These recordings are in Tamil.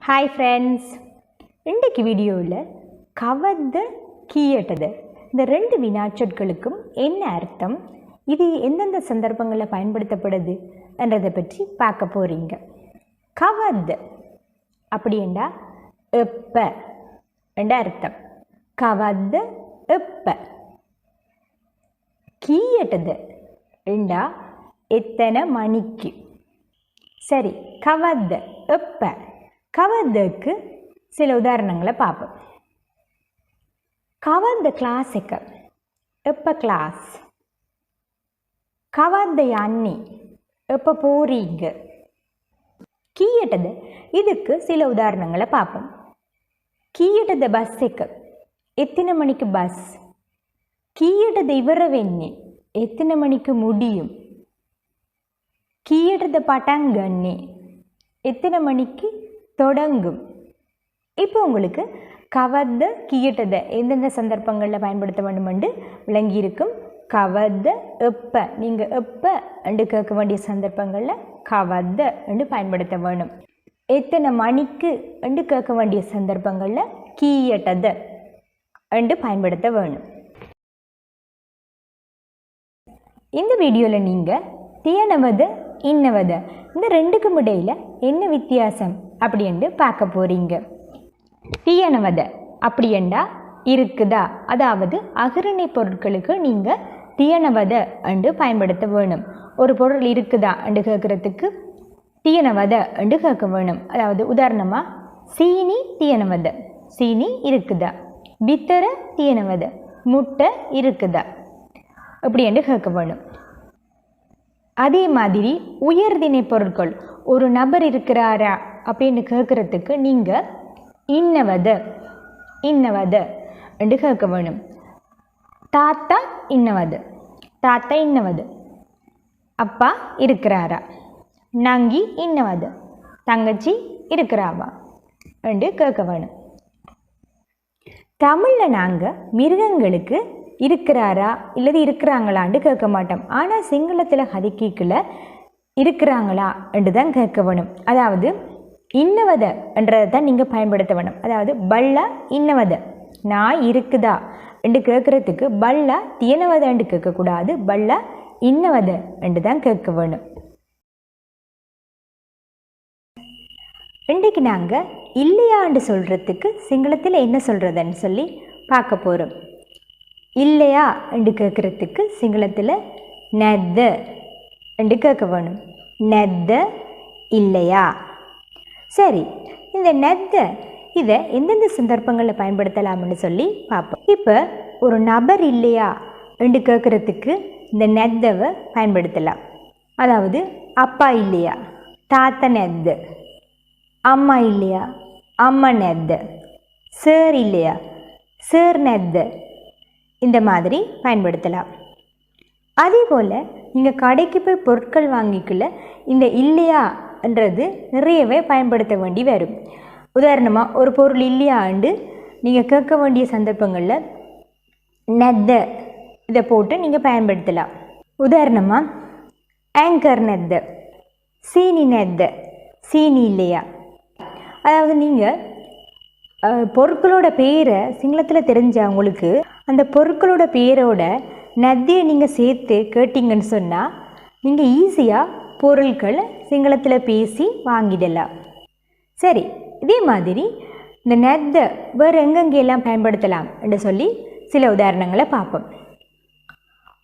ஹாய் ஃப்ரெண்ட்ஸ், இன்றைக்கு வீடியோவில் கவர்ந்த கீயட்டது இந்த ரெண்டு வினாச்சொற்களுக்கும் என்ன அர்த்தம், இது எந்தெந்த சந்தர்ப்பங்களில் பயன்படுத்தப்படுது என்றதை பற்றி பார்க்க போகிறீங்க. கவர்ந்து அப்படின்னா எப்ப என்ற அர்த்தம். கவர்ந்து எப்ப. கீயட்டது என்றா எத்தனை மணிக்கு. சரி, கவர்ந்து எப்ப. கவர்ந்துக்கு சில உதாரணங்களை பார்ப்போம். கவர்ந்த கிளாஸுக்கு எப்போ கிளாஸ். கவர்ந்த அண்ணி எப்போ போறீங்க. கீயட்டது இதுக்கு சில உதாரணங்களை பார்ப்போம். கீயட்டது பஸ்ஸுக்கு எத்தனை மணிக்கு பஸ். கீயட்டது இவரவெண்ணி எத்தனை மணிக்கு முடியும். கீயட்டது பட்டங்கண்ணி எத்தனை மணிக்கு தொடங்கும். இப்போ உங்களுக்கு கவர்ந்த கீயட்டதை எந்தெந்த சந்தர்ப்பங்களில் பயன்படுத்த வேண்டும் என்று விளங்கியிருக்கும். கவர்ந்த எப்போ, நீங்கள் எப்போ என்று கேட்க வேண்டிய சந்தர்ப்பங்களில் கவர்ந்த என்று பயன்படுத்த வேணும். எத்தனை மணிக்கு என்று கேட்க வேண்டிய சந்தர்ப்பங்களில் கீயட்டதை என்று பயன்படுத்த வேணும். இந்த வீடியோவில் நீங்கள் தியனவது இன்னவது இந்த ரெண்டுக்கும் இடையில் என்ன வித்தியாசம் அப்படின்னு பார்க்க போகிறீங்க. தியனவத அப்படியண்டா இருக்குதா, அதாவது அகரணை பொருட்களுக்கு நீங்கள் தியனவத என்று பயன்படுத்த வேணும். ஒரு பொருள் இருக்குதா என்று கேட்குறதுக்கு தியனவத என்று கேட்க வேணும். அதாவது உதாரணமாக சீனி தியனவத, சீனி இருக்குதா. பித்தர தியனவத, முட்டை இருக்குதா அப்படி என்று கேட்க வேணும். அதே மாதிரி உயர்திணை பொருட்கள், ஒரு நபர் இருக்கிறாரா அப்படின்னு கேட்குறதுக்கு நீங்கள் இன்னவத இன்னவத என்று கேட்க வேணும். தாத்தா இன்னவது, தாத்தா இன்னவது. அப்பா இருக்கிறாரா. நங்கி இன்னவது, தங்கச்சி இருக்கிறாவா என்று கேட்க வேணும். தமிழில் நாங்கள் மிருகங்களுக்கு இருக்கிறாரா இல்லது இருக்கிறாங்களான்னு கேட்க மாட்டோம். ஆனால் சிங்களத்தில் ஹதிக்கிக்குள்ள இருக்கிறாங்களா என்று தான் கேட்க வேணும். அதாவது இன்னவத என்றதை தான் நீங்கள் பயன்படுத்த வேணும். அதாவது பல்லா இன்னவத, நாய் இருக்குதா என்று கேட்குறதுக்கு பல்லா தியனவத என்று கேட்கக்கூடாது, பல்லா இன்னவத என்று தான் கேட்க வேணும். இன்றைக்கு நாங்கள் இல்லையான்னு சொல்கிறதுக்கு சிங்களத்தில் என்ன சொல்கிறதுன்னு சொல்லி பார்க்க போகிறோம். இல்லையா என்று கேட்குறதுக்கு சிங்களத்தில் நெத்த என்று கேட்க வேணும். நெத்த இல்லையா. சரி, இந்த நெத்த இதை எந்தெந்த சந்தர்ப்பங்களில் பயன்படுத்தலாம்னு சொல்லி பார்ப்போம். இப்போ ஒரு நபர் இல்லையா என்று கேட்குறதுக்கு இந்த நெத்தவை பயன்படுத்தலாம். அதாவது அப்பா இல்லையா, தாத்தா நெத்த. அம்மா இல்லையா, அம்மா நெத்த. சேர் இல்லையா, சேர் நெத்த. இந்த மாதிரி பயன்படுத்தலாம். அதே போல் நீங்கள் கடைக்கு போய் பொருட்கள் வாங்கிக்குள்ள இந்த இல்லையான்றது நிறையவே பயன்படுத்த வேண்டி வரும். உதாரணமாக ஒரு பொருள் இல்லையாண்டு நீங்கள் கேட்க வேண்டிய சந்தர்ப்பங்களில் நெத்த இதை போட்டு நீங்கள் பயன்படுத்தலாம். உதாரணமாக ஆங்கர் நெத்த, சீனி நெத்த, சீனி இல்லையா. அதாவது நீங்கள் பொருட்களோட பேரை சிங்களத்தில் தெரிஞ்சவங்களுக்கு அந்த பொருட்களோட பேரோட நதியை நீங்கள் சேர்த்து கேட்டிங்கன்னு சொன்னால் நீங்கள் ஈஸியாக பொருட்கள் சிங்களத்தில் பேசி வாங்கிடலாம். சரி, இதே மாதிரி இந்த நெத்த வேறு எங்கெங்கெல்லாம் பயன்படுத்தலாம் என்று சொல்லி சில உதாரணங்களை பார்ப்போம்.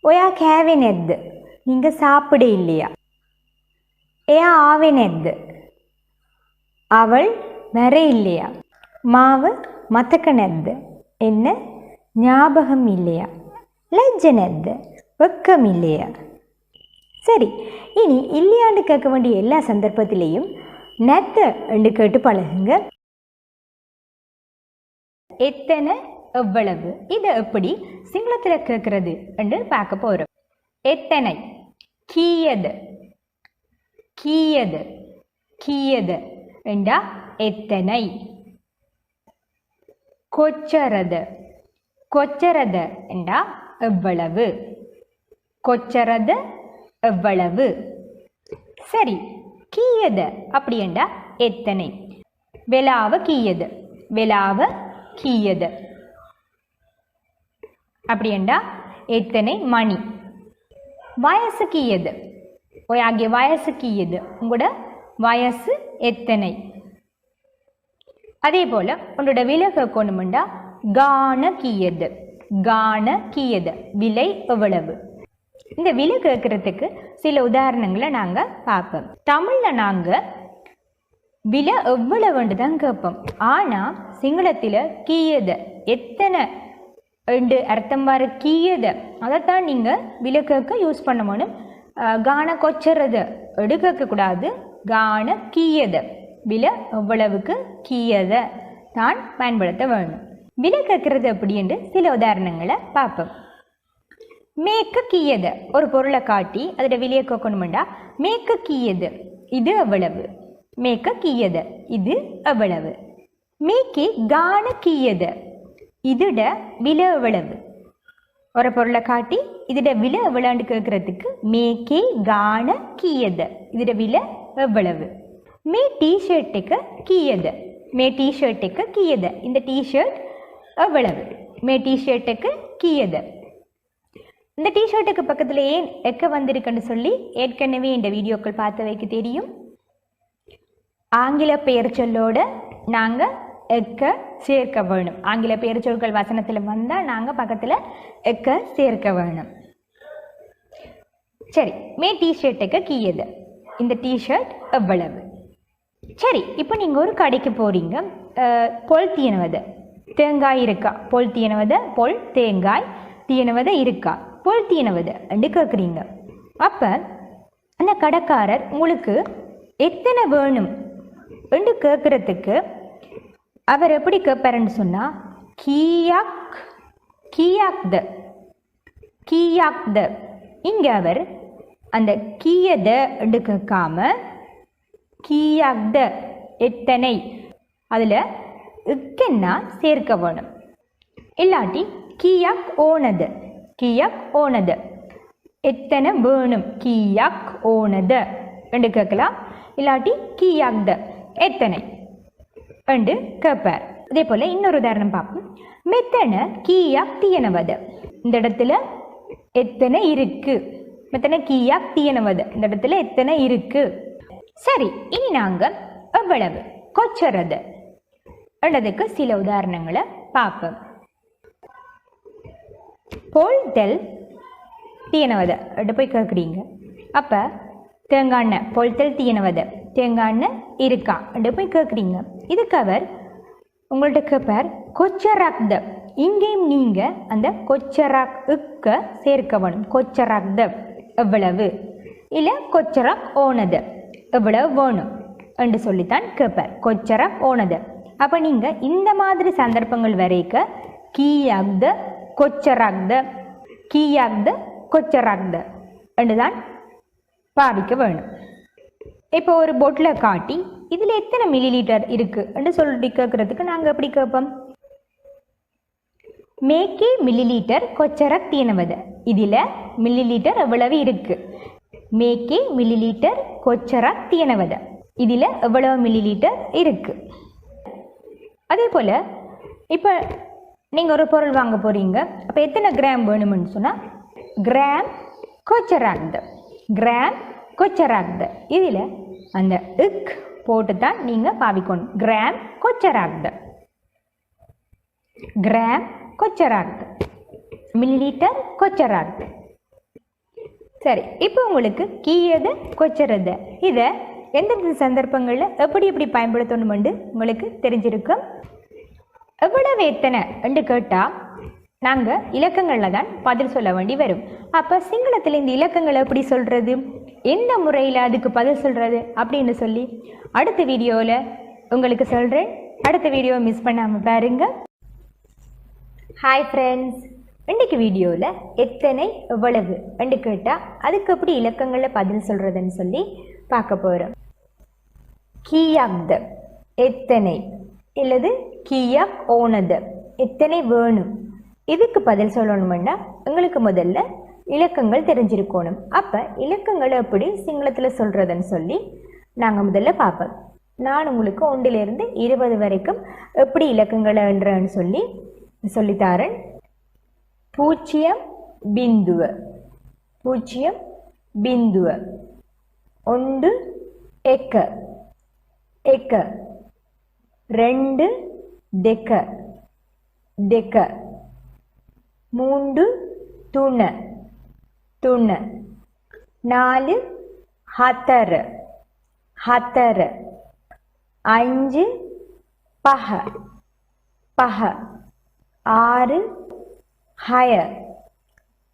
ஒயா கேவே நெத்து, நீங்கள் சாப்பிட இல்லையா. ஏயா ஆவே நெத்து, அவள் வர இல்லையா. மாவு மத்தக்க நெத்து, என்ன ஞாபகம் இல்லையா. லஜ்ஜ நெத்து, வெக்கம் இல்லையா. சரி, இனி இல்லையாண்டு கேட்க வேண்டிய எல்லா சந்தர்ப்பத்திலையும் நெத்த என்று கேட்டு பழகுங்க. எத்தனை எவ்வளவு இதை எப்படி சிங்களத்தில் கேட்கறது என்று பார்க்க போகிறோம். எத்தனை, கீயது, கீயது, கீயது என்றா எத்தனை. கொச்சரது, கொச்சரது என்றா எவ்வளவு. கொச்சரது எவ்வளவு. சரி, கீயது அப்படி என்றா எத்தனை. வெலாவ கீயது வெலாவ கீயது அப்படின்னா எத்தனை மணி. வயசு கீயது ஒயாகிய வயசு கீயது உங்களோட வயசு எத்தனை. அதே போல் உங்களோட விலை கேட்கணுமெண்டா கான கீயது கான கீயது விலை எவ்வளவு. இந்த விலை கேட்கறதுக்கு சில உதாரணங்களை நாங்கள் பார்ப்போம். தமிழில் நாங்கள் விலை எவ்வளவுன்னு தான் கேட்போம். ஆனால் சிங்களத்தில் கீயது எத்தனை ரெண்டு அர்த்தம் வர கீயது அதைத்தான் நீங்கள் விலை கேட்க யூஸ் பண்ணணும். கான கொச்சறது எடுக்கக்கூடாது. கான கீயது விலை எவ்வளவுக்கு கீயதை தான் பயன்படுத்த வேணும். விலை கேட்கறது அப்படின்னு சில உதாரணங்களை பார்ப்போம். மேக்க கீயது ஒரு பொருளை காட்டி அதோட விலையை கேட்கணுமெண்டா மேக்க கீயது இது எவ்வளவு. மேக்க கீயது இது எவ்வளவு. மேக்கே கான கீயது இதோட விலை எவ்வளவு. ஒரு பொருளை காட்டி இதோட விலை எவ்வளோன்னு கேட்கறதுக்கு மேக்கே கான கீயது இதோட விலை எவ்வளவு. மே டிஷர்ட்டுக்கு கீயது மே டிஷர்ட்டுக்கு கீயது இந்த டிஷர்ட் எவ்வளவு. மே டிஷர்ட்டுக்கு கீயது. இந்த டிஷர்ட்டுக்கு பக்கத்தில் ஏன் எக்க வந்திருக்குன்னு சொல்லி ஏற்கனவே இந்த வீடியோக்கள் பார்த்தவைக்கு தெரியும். ஆங்கில பெயர் சொல்லோட நாங்கள் எக்க சேர்க்க வேணும். ஆங்கில பெயர் சொற்கள் வசனத்தில் வந்தால் நாங்கள் பக்கத்தில் எக்க சேர்க்க வேணும். சரி, மே டிஷர்ட்டுக்கு கீயது இந்த டிஷர்ட் எவ்வளவு. சரி, இப்போ நீங்கள் ஒரு கடைக்கு போகிறீங்க. பொல் தீயனவது தேங்காய் இருக்கா. பொல் தீயனவது பொல் தேங்காய் தீயனவது இருக்கா. பொல் தீயனவது என்று கேட்குறீங்க. அப்போ அந்த கடைக்காரர் உங்களுக்கு எத்தனை வேணும் என்று கேட்குறதுக்கு அவர் எப்படி கேட்பாருன்னு சொன்னால் கீயாக் கீயாக்த கீயாக்த. இங்கே அவர் அந்த கீயத என்று கேட்காம கீயாக்த எத்தனை அதில் இக்கென்னா சேர்க்க வேணும். இல்லாட்டி கீயாக் ஓனது கீயாக் ஓனது எத்தனை வேணும். கீயாக் ஓனது என்று கேட்கலாம். இல்லாட்டி கீயாக்த எத்தனை என்று கேட்பார். அதே போல் இன்னொரு உதாரணம் பார்ப்போம். மெத்தனை கீயாக் தீயனவது இந்த இடத்துல எத்தனை இருக்கு. மெத்தனை கீயாக் தீயனவது இந்த இடத்துல எத்தனை இருக்கு. சரி, இனி நாங்கள் எவ்வளவு கொச்சறது என்றதுக்கு சில உதாரணங்களை பார்ப்போம். பொல்தெல் தீயனவது என்று போய் கேட்குறீங்க. அப்போ தேங்காய் எண்ணெய் பொல்தெல் தீயனவது தேங்காய் எண்ணெய் இருக்கா என்று போய் கேட்குறீங்க. இதுக்கு அவர் உங்கள்கிட்ட கேட்பார் கொச்சராக்த. இங்கேயும் நீங்கள் அந்த கொச்சராக்க சேர்க்க வேணும். கொச்சராக்த எவ்வளவு இல்லை கொச்சராக் ஓனது எவ்வளவு வேணும் என்று சொல்லித்தான் கேட்பார். கொச்சராக் ஓனது. அப்போ நீங்கள் இந்த மாதிரி சந்தர்ப்பங்கள் வரைக்க கீயாக்த கொச்சராக்த கீயாக்த கொச்சராக்த என்று தான் பாவிக்க வேணும். இப்போ ஒரு பொட்டில் காட்டி இதில் எத்தனை மில்லி லிட்டர் இருக்குது என்று சொல்லிட்டு கேட்குறதுக்கு நாங்கள் எப்படி கேட்போம். மேக்கே மில்லி லிட்டர் கொச்சரக் தீயனவது இதில் மில்லி லிட்டர் எவ்வளவு இருக்குது. மேக்கே மில்லி லிட்டர் கொச்சரக் தீயனவது இதில் எவ்வளவு மில்லி லிட்டர் இருக்குது. அதே போல் இப்போ நீங்கள் ஒரு பொருள் வாங்க போகிறீங்க. அப்போ எத்தனை கிராம் வேணும்னு சொன்னால் கிராம் கொச்சராக்த கிராம் கொச்சராக்த இதில் அந்த இக் போட்டு தான் நீங்கள் பாவிக்கணும். கிராம் கொச்சராக்த கிராம் கொச்சராக்த மில்லி லிட்டர் கொச்சராக்த. சரி, இப்போ உங்களுக்கு கீயது கொச்சறது இதை எந்தெந்த சந்தர்ப்பங்களில் எப்படி எப்படி பயன்படுத்தணுமெண்டு உங்களுக்கு தெரிஞ்சிருக்கும். எவ்வளவு எத்தனை என்று கேட்டால் நாங்கள் இலக்கங்களில் தான் பதில் சொல்ல வேண்டி வரும். அப்போ சிங்களத்தில் இந்த இலக்கங்களை எப்படி சொல்கிறது, எந்த முறையில் அதுக்கு பதில் சொல்கிறது அப்படின்னு சொல்லி அடுத்த வீடியோவில் உங்களுக்கு சொல்கிறேன். அடுத்த வீடியோவை மிஸ் பண்ணாமல் பாருங்க. ஹாய் ஃப்ரெண்ட்ஸ், இன்றைக்கு வீடியோவில் எத்தனை எவ்வளவு என்று கேட்டால் அதுக்கு எப்படி இலக்கங்களில் பதில் சொல்கிறதுன்னு சொல்லி பார்க்க போகிறோம். கீயாக்த எத்தனை இல்லது கீயாக் ஓனது எத்தனை வேணும். இதுக்கு பதில் சொல்லணுமெண்டா எங்களுக்கு முதல்ல இலக்கங்கள் தெரிஞ்சிருக்கணும். அப்போ இலக்கங்களை எப்படி சிங்களத்தில் சொல்கிறதுன்னு சொல்லி நாங்கள் முதல்ல பார்ப்போம். நான் உங்களுக்கு 1லிருந்து 20 வரைக்கும் எப்படி இலக்கங்களை என்றன்னு சொல்லி சொல்லித்தாரன். 0 பிந்துவ 0 பிந்துவ 1 එක 1 2 දෙක 2 3 3 3 4 4 4 5 පහ 5 6 6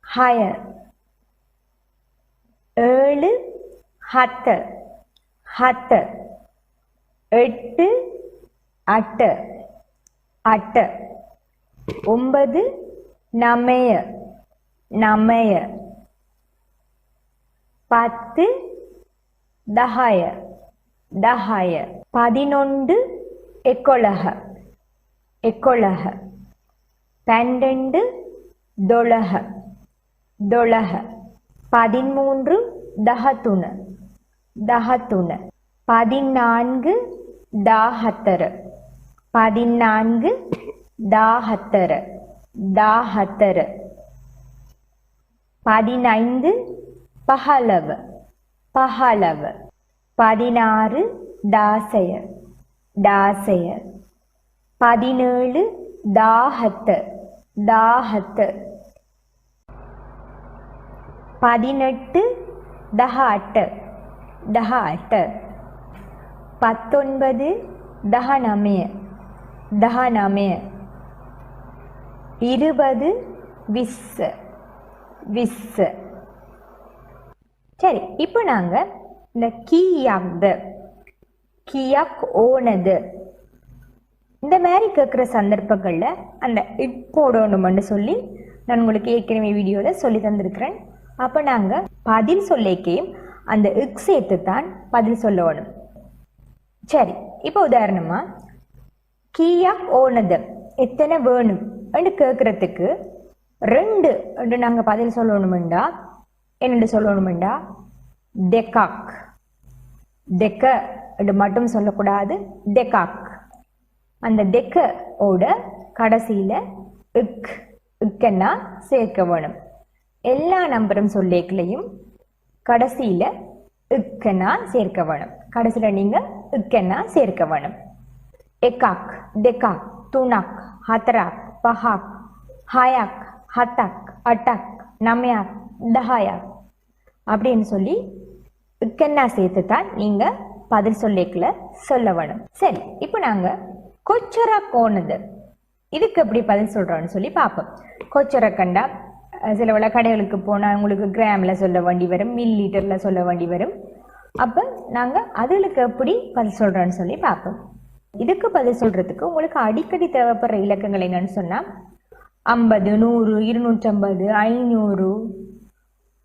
6 7 7 7 8 8 8 9 9 9 10 10 10 11 11 11 12 12 12 13 13 13 14 14 14 14 14 15 15 15 16 16 16 17 17 17 18 18 18 19 19 19 20 20 20. சரி, இப்போ நாங்கள் இந்த கீயாக்து கீயாக் ஓனது இந்த மாதிரி கேட்குற சந்தர்ப்பங்களில் அந்த இட் போடணும்னு சொல்லி நான் உங்களுக்கு ஏற்கனவே வீடியோவில் சொல்லி தந்திருக்கிறேன். அப்போ நாங்கள் பதில் சொல்லிக்கையும் அந்த இக் சேர்த்து தான் பதில் சொல்லணும். சரி, இப்போ உதாரணமாக கீயாக் ஓனது எத்தனை வேணும் என்று கேட்குறதுக்கு 2 என்று நாங்கள் பதில் சொல்லணுமெண்டா என்னென்று சொல்லணுமெண்டா டெக்காக் டெக்க என்று மட்டும் சொல்லக்கூடாது, டெக்காக். அந்த டெக்க ஓட கடைசியில் இக் இக்கன்னா சேர்க்க வேணும். எல்லா நம்பரும் சொல்லிக்கலையும் கடைசியில் இக்கன்னா சேர்க்க வேணும். கடைசியில் நீங்கள் இக்கன்னா சேர்க்க வேணும். எக்காக் டெக்காக் துணாக் ஹத்தராக் பஹாக் ஹாயாக் ஹத்தாக் அட்டாக் நமையாக் டஹாயாக் அப்படின்னு சொல்லி இக்கன்னா சேர்த்து தான் நீங்கள் பதில் சொல்லிக்கல சொல்ல வேணும். சரி, இப்போ நாங்கள் கொச்சரா கோணது இதுக்கு எப்படி பதில் சொல்கிறோன்னு சொல்லி பார்ப்போம். கொச்சரை கண்டா சில வேளை கடைகளுக்கு போனால் உங்களுக்கு கிராமில் சொல்ல வேண்டி வரும், மில் லிட்டரில் சொல்ல வேண்டி வரும். அப்போ நாங்கள் அதுகளுக்கு எப்படி பதில் சொல்கிறோன்னு சொல்லி பார்ப்போம். இதுக்கு பதில் சொல்கிறதுக்கு உங்களுக்கு அடிக்கடி தேவைப்படுற இலக்கங்கள் என்னன்னு சொன்னால் 50 100 250 500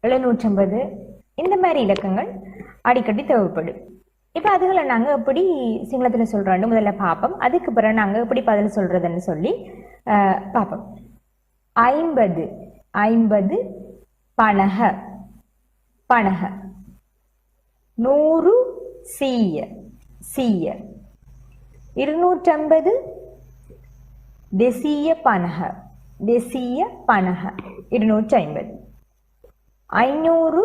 750 இந்த மாதிரி இலக்கங்கள் அடிக்கடி தேவைப்படும். இப்போ அதுகளை நாங்கள் எப்படி சிங்களத்தில் சொல்கிறோன்னு முதல்ல பார்ப்போம். அதுக்கு பிறகு நாங்கள் எப்படி பதில் சொல்கிறதுன்னு சொல்லி பார்ப்போம். 50 50 பணக பணக 100 சீய சீய 250 දෙසීය 50 දෙසීය 50 250 500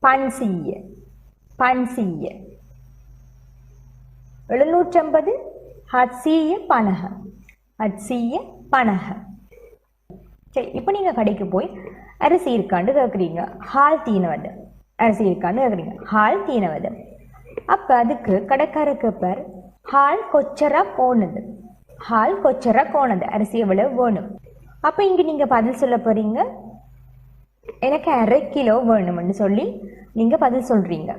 500 500 750 750 750. சரி, இப்போ நீங்கள் கடைக்கு போய் அரிசி இருக்காண்டு கேட்குறீங்க. ஹால் தீனவது அரிசி இருக்காண்டு கேட்குறீங்க. ஹால் தீனவது. அப்போ அதுக்கு கடைக்கார கேட்பார் ஹால் கொச்சரா கோணுது ஹால் கொச்சரா கோணது அரிசி எவ்வளவு வேணும். அப்போ இங்கே நீங்கள் பதில் சொல்ல போகிறீங்க எனக்கு 1/2 கிலோ வேணும்னு சொல்லி நீங்கள் பதில் சொல்கிறீங்க.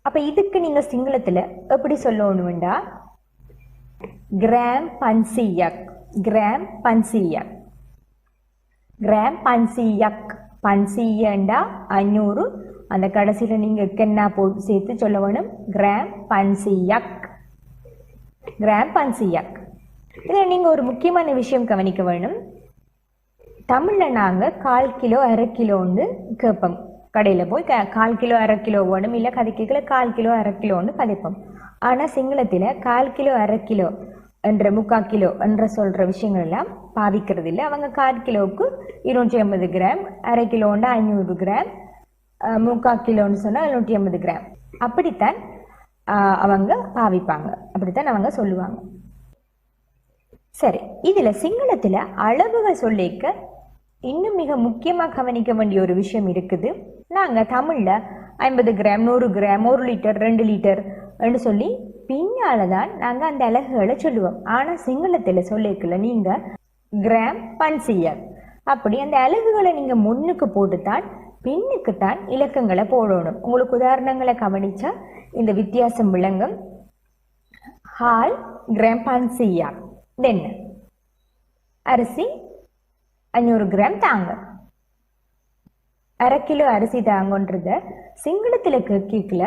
அப்போ இதுக்கு நீங்கள் சிங்களத்தில் எப்படி சொல்லணும்டா கிராம் பன்சியக் கிராம் பன்சியக் கிராம் பன்சியக் பன்சியண்டா 500. அந்த கடைசியில் நீங்கள் கென்னா போட்டு சேர்த்து சொல்ல வேணும் கிராம் பன்சியக் கிராம் பன்சியக். இதில் நீங்கள் ஒரு முக்கியமான விஷயம் கவனிக்க வேணும். தமிழில் நாங்கள் 1/4 கிலோ 1/2 கிலோன்னு கேட்போம். கடையில் போய் 1/4 கிலோ 1/2 கிலோ வேணும், இல்லை கதைக்கல 1/4 கிலோ 1/2 கிலோன்னு கதைப்போம். ஆனால் சிங்களத்தில் 1/4 கிலோ 1/2 கிலோ என்ற 3/4 கிலோ என்ற சொல்கிற விஷயங்கள் எல்லாம் பாவிக்கிறது இல்லை. அவங்க 1/4 கிலோவுக்கு 250 கிராம், 1/2 கிலோன்னா 500 கிராம், 3/4 கிலோன்னு சொன்னால் 750 கிராம் அப்படித்தான் அவங்க பாவிப்பாங்க, அப்படித்தான் அவங்க சொல்லுவாங்க. சரி, இதில் சிங்களத்தில் அளவுகள் சொல்லிக்க இன்னும் மிக முக்கியமாக கவனிக்க வேண்டிய ஒரு விஷயம் இருக்குது. நாங்கள் தமிழில் 50 கிராம், 100 கிராம், 1 லிட்டர், 2 லிட்டர் என்று சொல்லி பின்னால் தான் நாங்கள் அந்த அலகுகளை சொல்லுவோம். ஆனால் சிங்களத்தில் சொல்லிக்கல நீங்கள் கிராம் பன்சியர் அப்படி அந்த அலகுகளை நீங்கள் முன்னுக்கு போட்டுத்தான் பின்னுக்குத்தான் இலக்கங்களை போடணும். உங்களுக்கு உதாரணங்களை கவனிச்சா இந்த வித்தியாசம் விளங்கும். ஹால் கிராம் பன்சியர் தென் அரிசி 500 கிராம் தாங்க, 1/2 கிலோ அரிசி தாங்கன்றத சிங்களத்தில் கேட்கல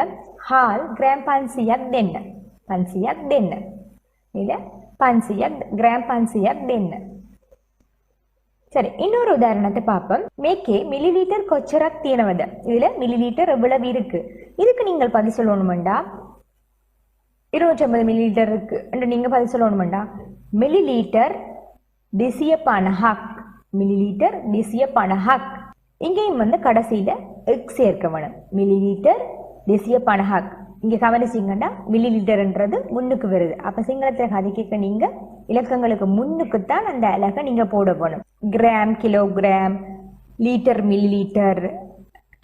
ஹால் கிராம் பன்சியர் தென்ன, பன்சியர் தென்ன இல்லை பன்சியர் கிராம் பன்சியர் தென்ன. சரி, இன்னொரு உதாரணத்தை பார்ப்போம். மேக்கே மில்லி லீட்டர் கொச்சராக் தீனவத, இதில் மில்லி லீட்டர் எவ்வளவு இருக்கு இதுக்கு நீங்கள் பதில் சொல்லணுமெண்டா 250 மில்லி லிட்டர் இருக்கு என்று நீங்கள் பதில் சொல்லணுமெண்டா மில்லி லீட்டர் திசிய பனஹாக், மில்லி லீட்டர் திசிய பனஹாக். இங்கேயும் கடைசியில் எக் சேர்க்க வேணும். மில்லி லீட்டர் திசிய பனஹாக் இங்கே கவனிச்சிங்கன்னா மில்லி லிட்டர்ன்றது முன்னுக்கு வருது. அப்போ சிங்களத்தை கதைக்க நீங்கள் இலக்கங்களுக்கு முன்னுக்குத்தான் அந்த அலகை நீங்கள் போட போகணும். Gram kilogram, litre milli litre,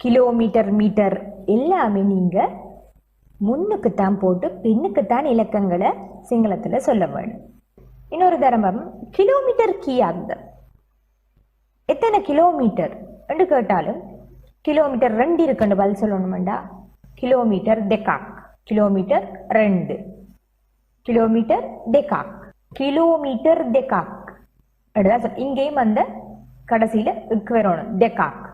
kilometre metre எல்லாமே நீங்கள் முன்னுக்குத்தான் போட்டு பின்னுக்குத்தான் இலக்கங்களை சிங்களத்தில் சொல்ல வேணும். இன்னொரு தரம்பம் கிலோமீட்டர் கீயாகுது, எத்தனை கிலோமீட்டர் என்று கேட்டாலும் கிலோமீட்டர் 2 இருக்குன்னு பதில் சொல்லணுமெண்டா கிலோமீட்டர் டெக்காக், கிலோமீட்டர் 2, கிலோமீட்டர் டெக்காக், கிலோமீட்டர் டெக்காக். இங்கேயும் கடைசியில் இக்கு வரணும் டெக்காக்,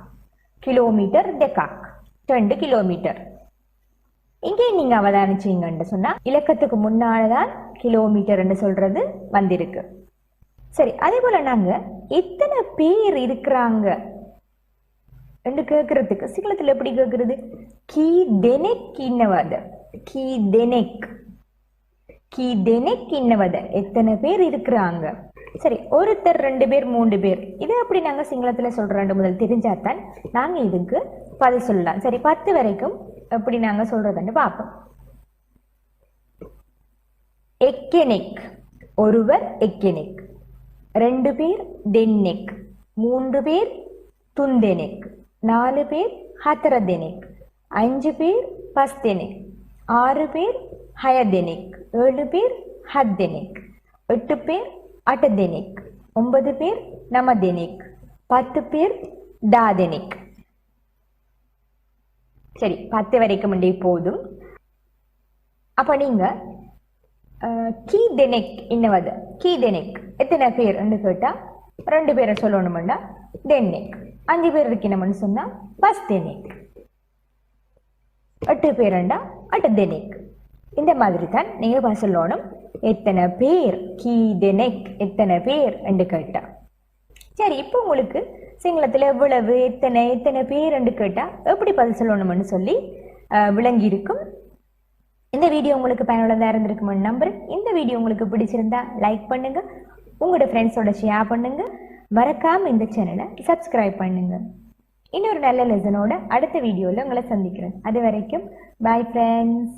கிலோமீட்டர் டெக்காக் 2 கிலோமீட்டர். இங்கேயும் நீங்கள் அவதானிச்சிங்கன்னு சொன்னால் இலக்கத்துக்கு முன்னால்தான் கிலோமீட்டர் என்று சொல்றது வந்திருக்கு. சரி, அதே போல நாங்கள் எத்தனை பேர் இருக்கிறாங்க என்று கேட்கறதுக்கு சிங்களத்தில் எப்படி கேட்கறது? கீ தெனெக் இன்னவத, கீ தெனெக், கீ தெனெக் இன்னவத எத்தனை பேர் இருக்கிறாங்க. சரி, ஒருத்தர் 2 பேர் 3 பேர் இதை அப்படி நாங்கள் சிங்களத்தில் சொல்கிறோம் முதல் தெரிஞ்சாதான் நாங்கள் இதுக்கு பதில் சொல்லலாம். சரி, 10 வரைக்கும் எப்படி நாங்கள் சொல்றதுன்னு பார்ப்போம். எக்கெனெக் ஒருவர் எக்கெனெக், 2 பேர் தென்னெக், 3 பேர் துந்தெனெக், 4 பேர் ஹத்தரதெனெக், 5 பேர் பஸ்தெனெக், 6 பேர் ஹயதெனெக், 7 பேர் ஹத்தெனெக், 8 பேர் அட்டதெனெக், 9 பேர் நமதெனெக், 10 பேர் தாதெனெக். சரி, 10 வரைக்கும் போதும். அப்போ நீங்கள் கீ தெனெக் இன்னவது, கீ தெனெக் எத்தனை பேர் என்று கேட்டால் 2 பேரை சொல்லணுமெண்டா தென்னெக், 5 பேர் இருக்கணும்னு சொன்னால் பஸ்தெனெக், 8 பேருண்டா அட்டதெனெக். இந்த மாதிரி தான் நீங்கள் சொல்லணும். எத்தனை பேர் கீ தெனெக் எத்தனை பேர் என்று கேட்டால். சரி, இப்போ உங்களுக்கு சிங்களத்தில் எவ்வளவு எத்தனை எத்தனை பேர் என்று கேட்டால் எப்படி பதில் சொல்லணும்னு சொல்லி விளங்கி இருக்கும். இந்த வீடியோ உங்களுக்கு பயனுள்ளதாக இருந்திருக்குமென்னு நம்புறேன். இந்த வீடியோ உங்களுக்கு பிடிச்சிருந்தா லைக் பண்ணுங்க, உங்களோட ஃப்ரெண்ட்ஸோட ஷேர் பண்ணுங்க, மறக்காம இந்த சேனலை சப்ஸ்கிரைப் பண்ணுங்க. இன்னொரு நல்ல லெசனோட அடுத்த வீடியோவில் உங்களை சந்திக்கிறேன். அது வரைக்கும் பாய் ஃப்ரெண்ட்ஸ்.